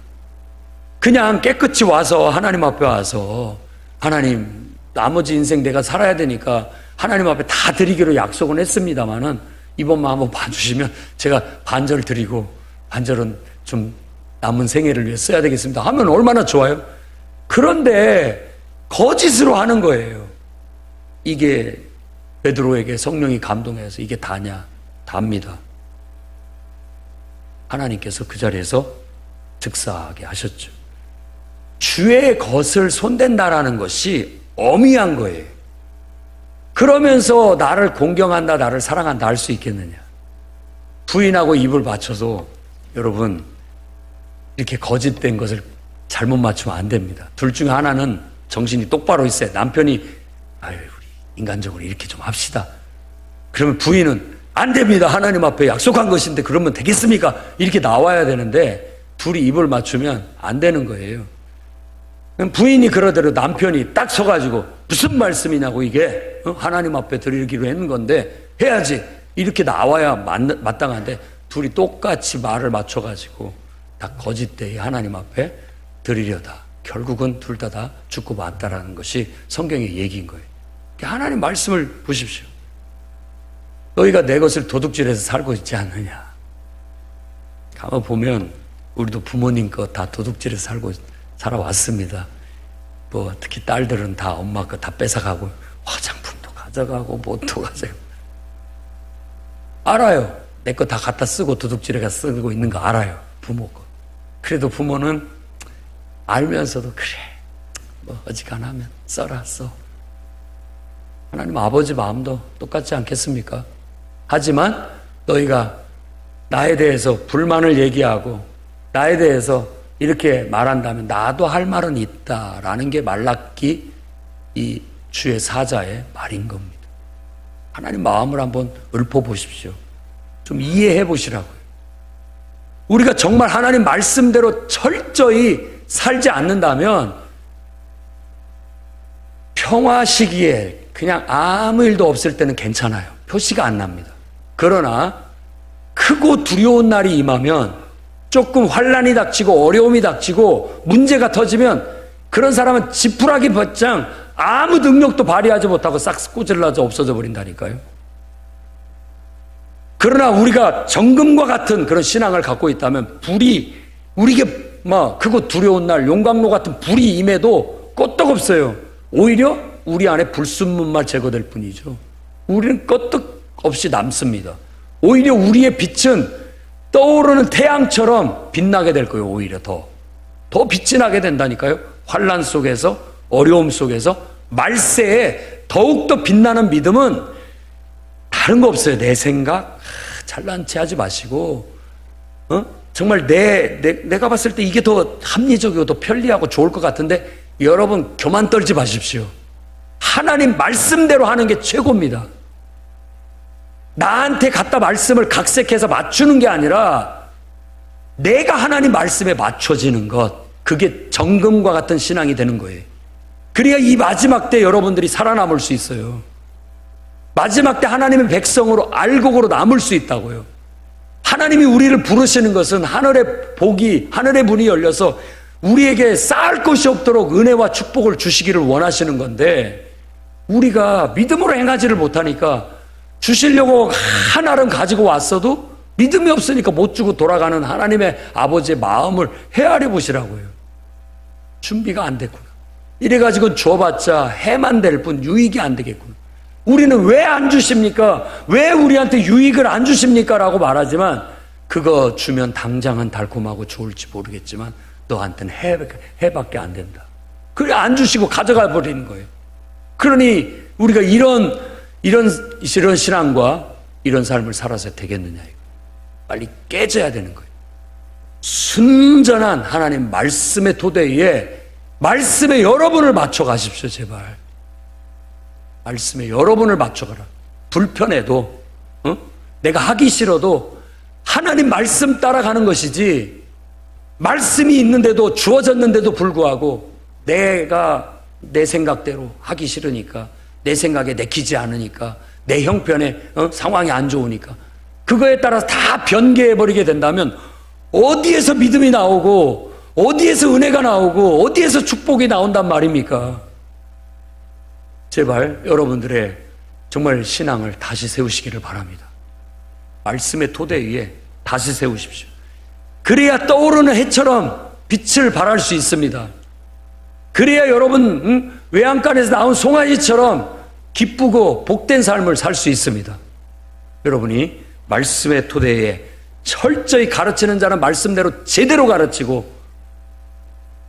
그냥 깨끗이 와서 하나님 앞에 와서 하나님 나머지 인생 내가 살아야 되니까 하나님 앞에 다 드리기로 약속은 했습니다마는 이번만 한번 봐주시면 제가 반절 드리고 반절은 좀 남은 생애를 위해 써야 되겠습니다 하면 얼마나 좋아요? 그런데 거짓으로 하는 거예요. 이게 베드로에게 성령이 감동해서 이게 다냐? 답니다. 하나님께서 그 자리에서 즉사하게 하셨죠. 주의 것을 손댄다라는 것이 엄의한 거예요. 그러면서 나를 공경한다, 나를 사랑한다 할 수 있겠느냐? 부인하고 입을 맞춰도 여러분 이렇게 거짓된 것을 잘못 맞추면 안 됩니다. 둘 중에 하나는 정신이 똑바로 있어야 남편이 아유 우리 인간적으로 이렇게 좀 합시다. 그러면 부인은 안 됩니다. 하나님 앞에 약속한 것인데 그러면 되겠습니까? 이렇게 나와야 되는데 둘이 입을 맞추면 안 되는 거예요. 부인이 그러대로 남편이 딱 서가지고 무슨 말씀이냐고 이게 하나님 앞에 드리기로 했는 건데 해야지 이렇게 나와야 마땅한데 둘이 똑같이 말을 맞춰가지고 다 거짓되이 하나님 앞에 드리려다 결국은 둘 다 죽고 맞다라는 것이 성경의 얘기인 거예요. 하나님 말씀을 보십시오. 너희가 내 것을 도둑질해서 살고 있지 않느냐. 가만 보면 우리도 부모님 거 다 도둑질해서 살아왔습니다. 뭐 특히 딸들은 다 엄마 거 다 뺏어가고 화장품도 가져가고 뭣도 가져가고 알아요. 내 거 다 갖다 쓰고 도둑질해가 쓰고 있는 거 알아요. 부모 거. 그래도 부모는 알면서도 그래 뭐 어지간하면 써라 써. 하나님 아버지 마음도 똑같지 않겠습니까? 하지만 너희가 나에 대해서 불만을 얘기하고 나에 대해서 이렇게 말한다면 나도 할 말은 있다라는 게 말라기 이 주의 사자의 말인 겁니다. 하나님 마음을 한번 읊어보십시오. 좀 이해해 보시라고요. 우리가 정말 하나님 말씀대로 철저히 살지 않는다면 평화 시기에 그냥 아무 일도 없을 때는 괜찮아요. 표시가 안 납니다. 그러나 크고 두려운 날이 임하면 조금 환난이 닥치고 어려움이 닥치고 문제가 터지면 그런 사람은 지푸라기 벗장 아무 능력도 발휘하지 못하고 싹 꼬질러져 없어져 버린다니까요. 그러나 우리가 정금과 같은 그런 신앙을 갖고 있다면 불이 우리에게 크고 두려운 날 용광로 같은 불이 임해도 끄떡없어요. 오히려 우리 안에 불순물만 제거될 뿐이죠. 우리는 끄떡없이 남습니다. 오히려 우리의 빛은 떠오르는 태양처럼 빛나게 될 거예요. 오히려 더 빛이 나게 된다니까요. 환난 속에서 어려움 속에서 말세에 더욱더 빛나는 믿음은 다른 거 없어요. 내 생각 잘난 체 하지 마시고 정말 내가 봤을 때 이게 더 합리적이고 더 편리하고 좋을 것 같은데 여러분 교만 떨지 마십시오. 하나님 말씀대로 하는 게 최고입니다. 나한테 갖다 말씀을 각색해서 맞추는 게 아니라 내가 하나님 말씀에 맞춰지는 것, 그게 정금과 같은 신앙이 되는 거예요. 그래야 이 마지막 때 여러분들이 살아남을 수 있어요. 마지막 때 하나님의 백성으로 알곡으로 남을 수 있다고요. 하나님이 우리를 부르시는 것은 하늘의 복이, 하늘의 문이 열려서 우리에게 쌓을 것이 없도록 은혜와 축복을 주시기를 원하시는 건데 우리가 믿음으로 행하지를 못하니까 주시려고 하나는 가지고 왔어도 믿음이 없으니까 못 주고 돌아가는 하나님의 아버지의 마음을 헤아려 보시라고요. 준비가 안 됐구나. 이래가지고 줘봤자 해만 될 뿐 유익이 안 되겠구나. 우리는 왜 안 주십니까? 왜 우리한테 유익을 안 주십니까? 라고 말하지만 그거 주면 당장은 달콤하고 좋을지 모르겠지만 너한테는 해밖에 안 된다. 그래 안 주시고 가져가 버리는 거예요. 그러니 우리가 이런 신앙과 이런 삶을 살아서 되겠느냐 이거. 빨리 깨져야 되는 거예요. 순전한 하나님 말씀의 토대 위에 말씀에 여러분을 맞춰 가십시오. 제발 말씀에 여러분을 맞춰가라. 불편해도 내가 하기 싫어도 하나님 말씀 따라가는 것이지 말씀이 있는데도 주어졌는데도 불구하고 내가 내 생각대로 하기 싫으니까 내 생각에 내키지 않으니까 내 형편에 상황이 안 좋으니까 그거에 따라서 다 변개해버리게 된다면 어디에서 믿음이 나오고 어디에서 은혜가 나오고 어디에서 축복이 나온단 말입니까? 제발 여러분들의 정말 신앙을 다시 세우시기를 바랍니다. 말씀의 토대 위에 다시 세우십시오. 그래야 떠오르는 해처럼 빛을 발할 수 있습니다. 그래야 여러분 외양간에서 나온 송아지처럼 기쁘고 복된 삶을 살 수 있습니다. 여러분이 말씀의 토대에 철저히 가르치는 자는 말씀대로 제대로 가르치고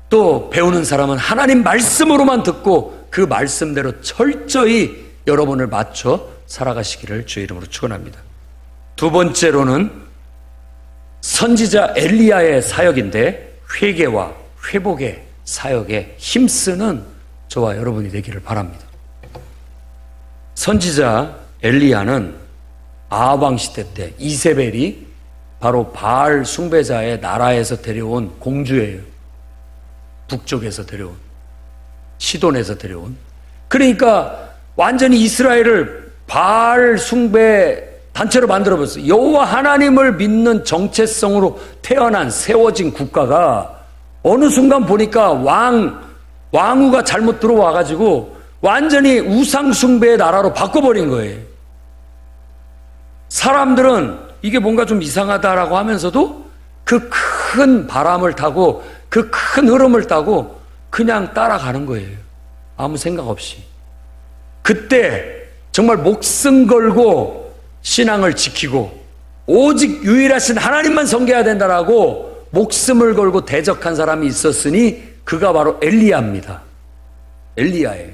또 배우는 사람은 하나님 말씀으로만 듣고 그 말씀대로 철저히 여러분을 맞춰 살아가시기를 주의 이름으로 축원합니다. 두 번째로는 선지자 엘리야의 사역인데 회개와 회복의 사역에 힘쓰는 저와 여러분이 되기를 바랍니다. 선지자 엘리야는 아합 왕 시대 때 이세벨이 바로 바알 숭배자의 나라에서 데려온 공주예요. 북쪽에서 데려온, 시돈에서 데려온. 그러니까 완전히 이스라엘을 바알 숭배 단체로 만들어버렸어요. 여호와 하나님을 믿는 정체성으로 태어난 세워진 국가가 어느 순간 보니까 왕후가 잘못 들어와가지고 완전히 우상 숭배의 나라로 바꿔버린 거예요. 사람들은 이게 뭔가 좀 이상하다라고 하면서도 그 큰 바람을 타고 그 큰 흐름을 타고 그냥 따라가는 거예요. 아무 생각 없이. 그때 정말 목숨 걸고 신앙을 지키고 오직 유일하신 하나님만 섬겨야 된다라고 목숨을 걸고 대적한 사람이 있었으니 그가 바로 엘리야입니다. 엘리야예요.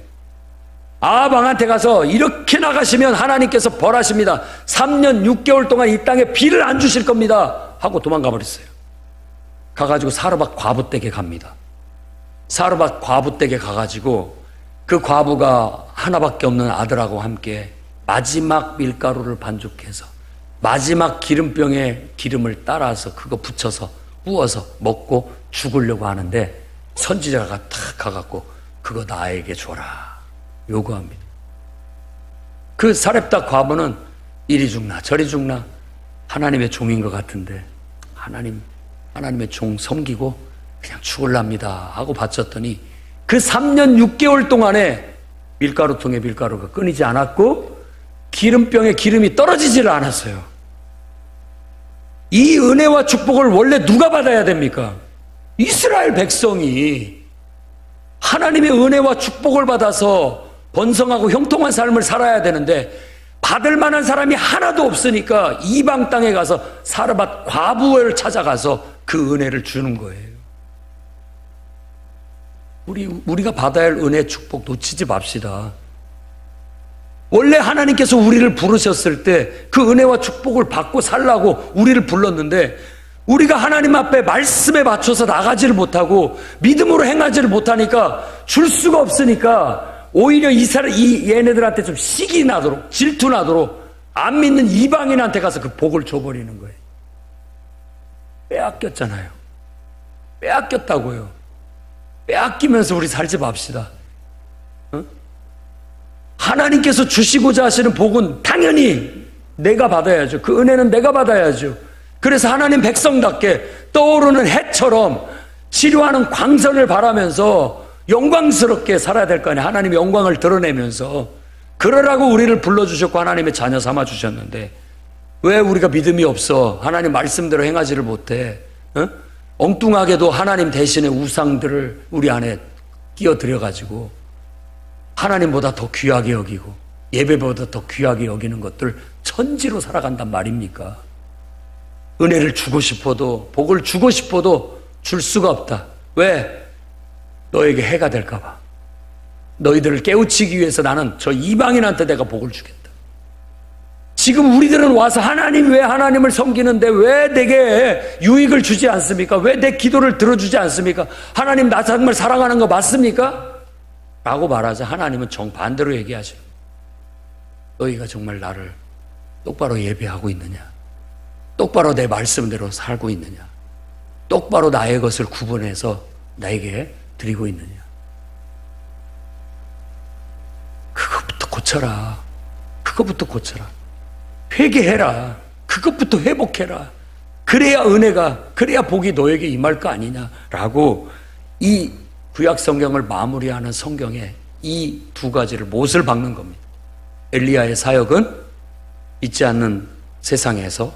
아합 왕한테 가서 이렇게 나가시면 하나님께서 벌하십니다. 3년 6개월 동안 이 땅에 비를 안 주실 겁니다. 하고 도망가 버렸어요. 가가지고 사르밧 과부 댁에 갑니다. 사르밧 과부 댁에 가가지고 그 과부가 하나밖에 없는 아들하고 함께 마지막 밀가루를 반죽해서 마지막 기름병에 기름을 따라서 그거 붙여서 부어서 먹고 죽으려고 하는데 선지자가 탁 가갖고 그거 나에게 줘라 요구합니다. 그 사렙다 과부는 이리 죽나 저리 죽나 하나님의 종인 것 같은데 하나님의 종 섬기고 그냥 죽을랍니다 하고 바쳤더니 그 3년 6개월 동안에 밀가루통에 밀가루가 끊이지 않았고 기름병에 기름이 떨어지질 않았어요. 이 은혜와 축복을 원래 누가 받아야 됩니까? 이스라엘 백성이 하나님의 은혜와 축복을 받아서 번성하고 형통한 삶을 살아야 되는데 받을 만한 사람이 하나도 없으니까 이방 땅에 가서 사르밧 과부를 찾아가서 그 은혜를 주는 거예요. 우리가 받아야 할 은혜 축복 놓치지 맙시다. 원래 하나님께서 우리를 부르셨을 때 그 은혜와 축복을 받고 살라고 우리를 불렀는데 우리가 하나님 앞에 말씀에 맞춰서 나가지를 못하고 믿음으로 행하지를 못하니까 줄 수가 없으니까 오히려 얘네들한테 좀 시기 나도록 질투 나도록 안 믿는 이방인한테 가서 그 복을 줘버리는 거예요. 빼앗겼잖아요. 빼앗겼다고요. 빼앗기면서 우리 살지 맙시다. 어? 하나님께서 주시고자 하시는 복은 당연히 내가 받아야죠. 그 은혜는 내가 받아야죠. 그래서 하나님 백성답게 떠오르는 해처럼 치료하는 광선을 바라면서 영광스럽게 살아야 될 거 아니에요. 하나님의 영광을 드러내면서 그러라고 우리를 불러주셨고 하나님의 자녀 삼아주셨는데 왜 우리가 믿음이 없어? 하나님 말씀대로 행하지를 못해? 어? 엉뚱하게도 하나님 대신에 우상들을 우리 안에 끼어들여가지고 하나님보다 더 귀하게 여기고 예배보다 더 귀하게 여기는 것들 천지로 살아간단 말입니까? 은혜를 주고 싶어도 복을 주고 싶어도 줄 수가 없다. 왜? 너에게 해가 될까 봐. 너희들을 깨우치기 위해서 나는 저 이방인한테 내가 복을 주겠다. 지금 우리들은 와서 하나님 왜 하나님을 섬기는데 왜 내게 유익을 주지 않습니까? 왜 내 기도를 들어주지 않습니까? 하나님 나 정말 사랑하는 거 맞습니까? 라고 말하자 하나님은 정반대로 얘기하셔. 너희가 정말 나를 똑바로 예배하고 있느냐? 똑바로 내 말씀대로 살고 있느냐? 똑바로 나의 것을 구분해서 나에게 드리고 있느냐? 그것부터 고쳐라. 그것부터 고쳐라. 회개해라. 그것부터 회복해라. 그래야 은혜가, 그래야 복이 너에게 임할 거 아니냐라고 이 구약 성경을 마무리하는 성경에 이 두 가지를 못을 박는 겁니다. 엘리야의 사역은 잊지 않는 세상에서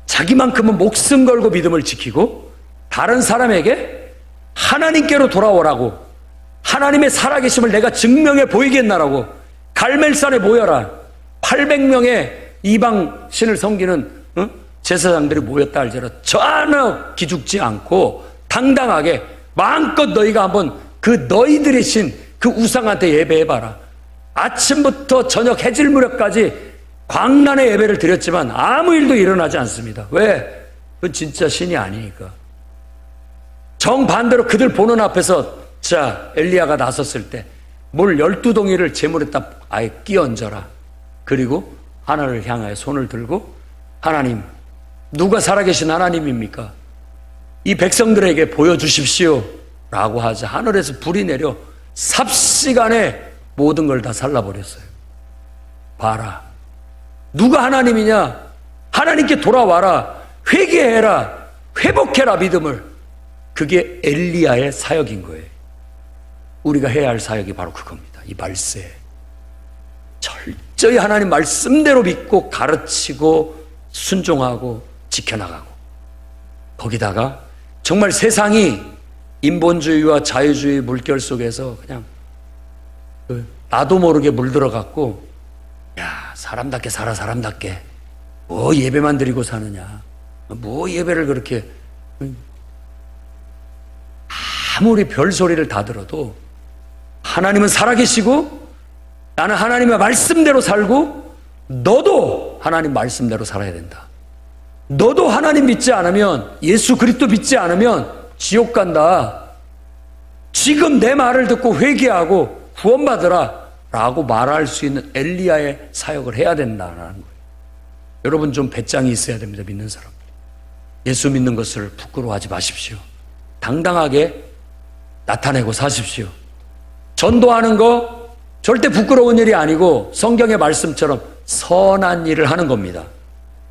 자기만큼은 목숨 걸고 믿음을 지키고 다른 사람에게 하나님께로 돌아오라고 하나님의 살아계심을 내가 증명해 보이겠나라고 갈멜산에 모여라. 800명의 이방 신을 섬기는 제사장들이 모였다 할지라 전혀 기죽지 않고 당당하게 마음껏 너희가 한번 그 너희들의 신, 그 우상한테 예배해봐라. 아침부터 저녁 해질 무렵까지 광란의 예배를 드렸지만 아무 일도 일어나지 않습니다. 왜? 그건 진짜 신이 아니니까. 정반대로 그들 보는 앞에서 자 엘리야가 나섰을 때 물 12동이를 제물에다 아예 끼얹어라. 그리고 하늘을 향하여 손을 들고 하나님 누가 살아계신 하나님입니까? 이 백성들에게 보여주십시오 라고 하자 하늘에서 불이 내려 삽시간에 모든 걸 다 살라버렸어요. 봐라, 누가 하나님이냐? 하나님께 돌아와라, 회개해라, 회복해라 믿음을. 그게 엘리야의 사역인 거예요. 우리가 해야 할 사역이 바로 그겁니다. 이 말세, 철저히 하나님 말씀대로 믿고 가르치고 순종하고 지켜나가고, 거기다가 정말 세상이 인본주의와 자유주의 물결 속에서 그냥 나도 모르게 물들어갖고, 야, 사람답게 살아, 사람답게. 뭐 예배만 드리고 사느냐, 뭐 예배를 그렇게, 아무리 별소리를 다 들어도 하나님은 살아계시고 나는 하나님의 말씀대로 살고, 너도 하나님 말씀대로 살아야 된다. 너도 하나님 믿지 않으면, 예수 그리스도 믿지 않으면 지옥 간다. 지금 내 말을 듣고 회개하고 구원받으라 라고 말할 수 있는 엘리야의 사역을 해야 된다는 거예요. 여러분 좀 배짱이 있어야 됩니다. 믿는 사람들. 예수 믿는 것을 부끄러워하지 마십시오. 당당하게 나타내고 사십시오. 전도하는 거 절대 부끄러운 일이 아니고 성경의 말씀처럼 선한 일을 하는 겁니다.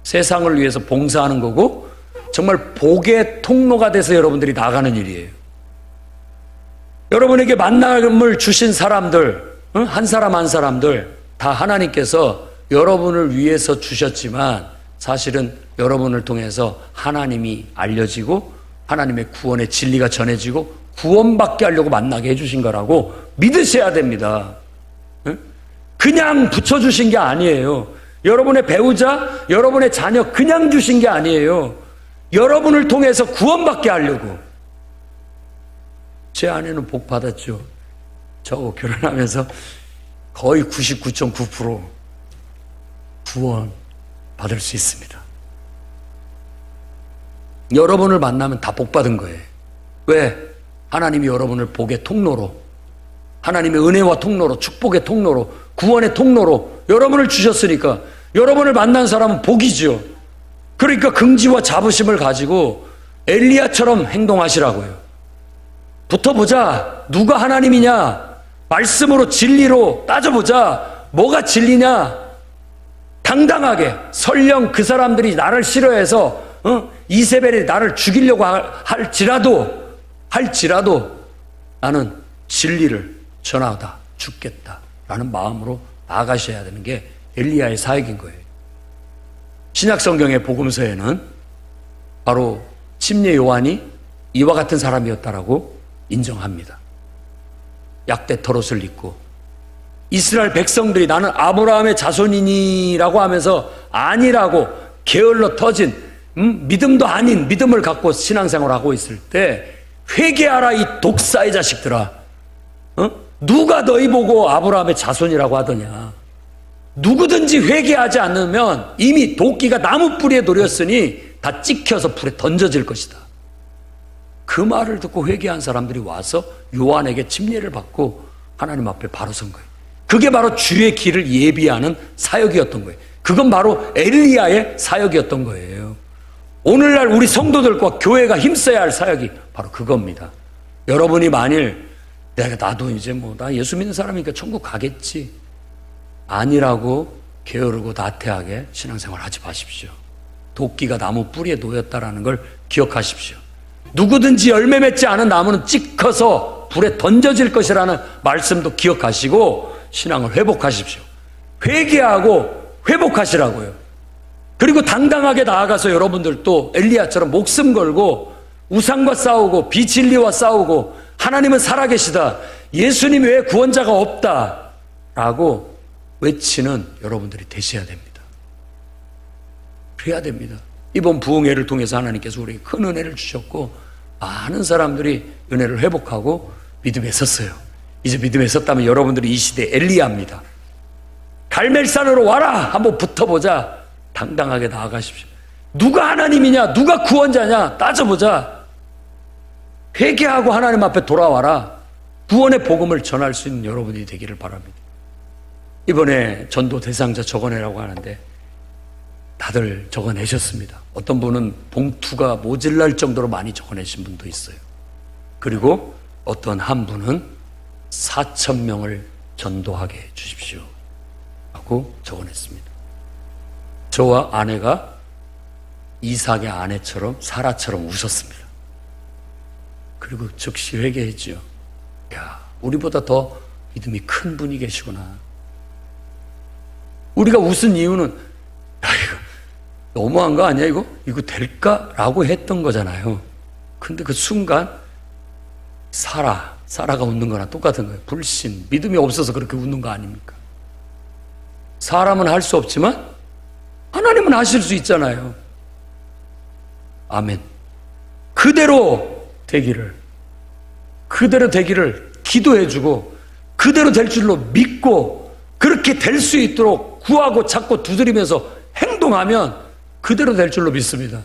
세상을 위해서 봉사하는 거고, 정말 복의 통로가 돼서 여러분들이 나가는 일이에요. 여러분에게 만남을 주신 사람들, 한 사람 한 사람들 다 하나님께서 여러분을 위해서 주셨지만, 사실은 여러분을 통해서 하나님이 알려지고 하나님의 구원의 진리가 전해지고 구원받게 하려고 만나게 해주신 거라고 믿으셔야 됩니다. 그냥 붙여주신 게 아니에요. 여러분의 배우자, 여러분의 자녀 그냥 주신 게 아니에요. 여러분을 통해서 구원받게 하려고. 제 아내는 복 받았죠. 저하고 결혼하면서 거의 99.9% 구원 받을 수 있습니다. 여러분을 만나면 다 복 받은 거예요. 왜? 하나님이 여러분을 복의 통로로, 하나님의 은혜와 통로로, 축복의 통로로, 구원의 통로로 여러분을 주셨으니까 여러분을 만난 사람은 복이죠. 그러니까 긍지와 자부심을 가지고 엘리야처럼 행동하시라고요. 붙어보자. 누가 하나님이냐? 말씀으로 진리로 따져보자. 뭐가 진리냐? 당당하게. 설령 그 사람들이 나를 싫어해서 이세벨이 나를 죽이려고 할지라도 나는 진리를 전하다 죽겠다라는 마음으로 나아가셔야 되는 게 엘리야의 사역인 거예요. 신약 성경의 복음서에는 바로 침례 요한이 이와 같은 사람이었다라고 인정합니다. 약대 털옷을 입고 이스라엘 백성들이 나는 아브라함의 자손이니라고 하면서 아니라고 게을러 터진 믿음도 아닌 믿음을 갖고 신앙생활을 하고 있을 때, 회개하라 이 독사의 자식들아, 누가 너희 보고 아브라함의 자손이라고 하더냐. 누구든지 회개하지 않으면 이미 도끼가 나무 뿌리에 놓였으니 다 찍혀서 불에 던져질 것이다. 그 말을 듣고 회개한 사람들이 와서 요한에게 침례를 받고 하나님 앞에 바로 선 거예요. 그게 바로 주의 길을 예비하는 사역이었던 거예요. 그건 바로 엘리야의 사역이었던 거예요. 오늘날 우리 성도들과 교회가 힘써야 할 사역이 바로 그겁니다. 여러분이 만일 나도 이제 나 예수 믿는 사람이니까 천국 가겠지, 아니라고 게으르고 나태하게 신앙생활 하지 마십시오. 도끼가 나무 뿌리에 놓였다라는 걸 기억하십시오. 누구든지 열매 맺지 않은 나무는 찍혀서 불에 던져질 것이라는 말씀도 기억하시고 신앙을 회복하십시오. 회개하고 회복하시라고요. 그리고 당당하게 나아가서 여러분들도 엘리야처럼 목숨 걸고 우상과 싸우고 비진리와 싸우고 하나님은 살아계시다, 예수님 외에 구원자가 없다 라고 외치는 여러분들이 되셔야 됩니다. 그래야 됩니다. 이번 부흥회를 통해서 하나님께서 우리에게 큰 은혜를 주셨고 많은 사람들이 은혜를 회복하고 믿음에 섰어요. 이제 믿음에 섰다면 여러분들이 이 시대의 엘리야입니다. 갈멜산으로 와라, 한번 붙어보자. 당당하게 나아가십시오. 누가 하나님이냐, 누가 구원자냐 따져보자. 회개하고 하나님 앞에 돌아와라. 구원의 복음을 전할 수 있는 여러분이 되기를 바랍니다. 이번에 전도 대상자 적어내라고 하는데 다들 적어내셨습니다. 어떤 분은 봉투가 모질랄 정도로 많이 적어내신 분도 있어요. 그리고 어떤 한 분은 4,000명을 전도하게 해 주십시오 하고 적어냈습니다. 저와 아내가 이삭의 아내처럼 사라처럼 웃었습니다. 그리고 즉시 회개했죠. 야, 우리보다 더 믿음이 큰 분이 계시구나. 우리가 웃은 이유는 야, 이거 너무한 거 아니야 이거? 이거 될까? 라고 했던 거잖아요. 근데 그 순간 사라가 웃는 거나 똑같은 거예요. 불신, 믿음이 없어서 그렇게 웃는 거 아닙니까? 사람은 할 수 없지만 하나님은 하실 수 있잖아요. 아멘. 그대로 되기를 기도해주고 그대로 될 줄로 믿고 그렇게 될 수 있도록 구하고 찾고 두드리면서 행동하면 그대로 될 줄로 믿습니다.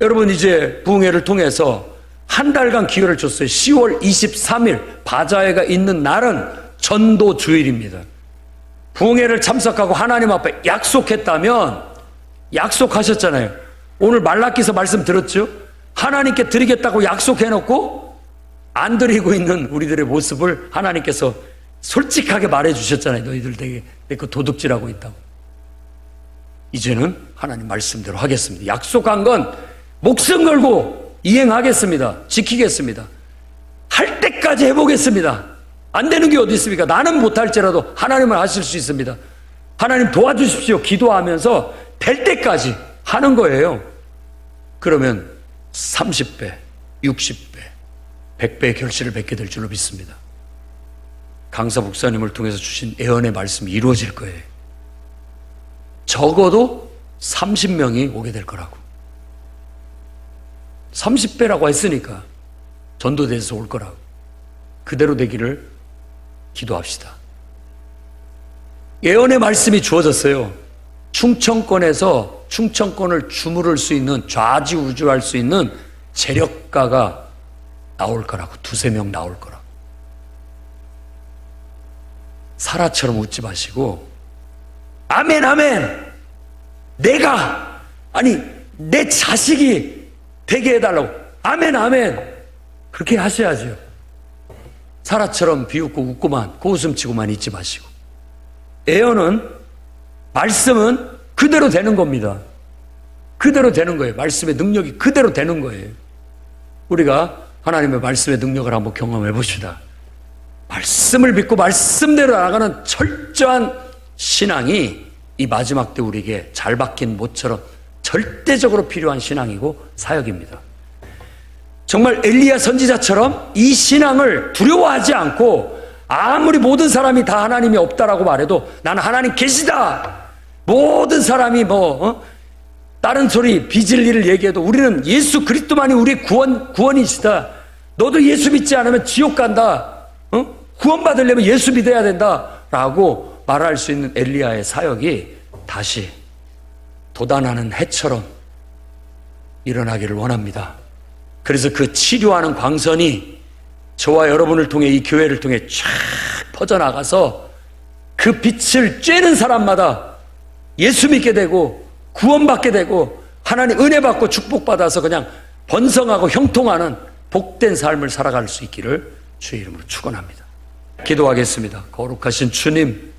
여러분, 이제 부흥회를 통해서 한 달간 기회를 줬어요. 10월 23일 바자회가 있는 날은 전도 주일입니다. 부흥회를 참석하고 하나님 앞에 약속했다면 약속하셨잖아요. 오늘 말라기서 말씀 들었죠? 하나님께 드리겠다고 약속해놓고 안 드리고 있는 우리들의 모습을 하나님께서 솔직하게 말해주셨잖아요. 너희들 되게 그 도둑질하고 있다고. 이제는 하나님 말씀대로 하겠습니다. 약속한 건 목숨 걸고 이행하겠습니다. 지키겠습니다. 할 때까지 해보겠습니다. 안 되는 게 어디 있습니까? 나는 못할지라도 하나님은 하실 수 있습니다. 하나님 도와주십시오. 기도하면서 될 때까지 하는 거예요. 그러면 30배, 60배, 100배의 결실을 맺게 될 줄로 믿습니다. 강사 목사님을 통해서 주신 예언의 말씀이 이루어질 거예요. 적어도 30명이 오게 될 거라고. 30배라고 했으니까 전도대에서 올 거라고. 그대로 되기를 기도합시다. 예언의 말씀이 주어졌어요. 충청권에서 충청권을 주무를 수 있는, 좌지우지할 수 있는 재력가가 나올 거라고. 2-3명 나올 거라고. 사라처럼 웃지 마시고 아멘 아멘, 내 자식이 되게 해달라고 아멘 아멘 그렇게 하셔야죠. 사라처럼 비웃고 웃고만 고웃음치고만 있지 마시고. 예언은, 말씀은 그대로 되는 겁니다. 그대로 되는 거예요. 말씀의 능력이 그대로 되는 거예요. 우리가 하나님의 말씀의 능력을 한번 경험해 봅시다. 말씀을 믿고 말씀대로 나아가는 철저한 신앙이 이 마지막 때 우리에게 잘 박힌 못처럼 절대적으로 필요한 신앙이고 사역입니다. 정말 엘리야 선지자처럼 이 신앙을 두려워하지 않고 아무리 모든 사람이 다 하나님이 없다라고 말해도 나는 하나님 계시다. 모든 사람이 다른 소리 비진리를 얘기해도 우리는 예수 그리스도만이 우리의 구원이시다. 너도 예수 믿지 않으면 지옥 간다. 구원받으려면 예수 믿어야 된다 라고 말할 수 있는 엘리야의 사역이 다시 돋아나는 해처럼 일어나기를 원합니다. 그래서 그 치료하는 광선이 저와 여러분을 통해, 이 교회를 통해 쫙 퍼져나가서 그 빛을 쬐는 사람마다 예수 믿게 되고 구원받게 되고 하나님 은혜 받고 축복받아서 그냥 번성하고 형통하는 복된 삶을 살아갈 수 있기를 주의 이름으로 축원합니다. 기도하겠습니다. 거룩하신 주님,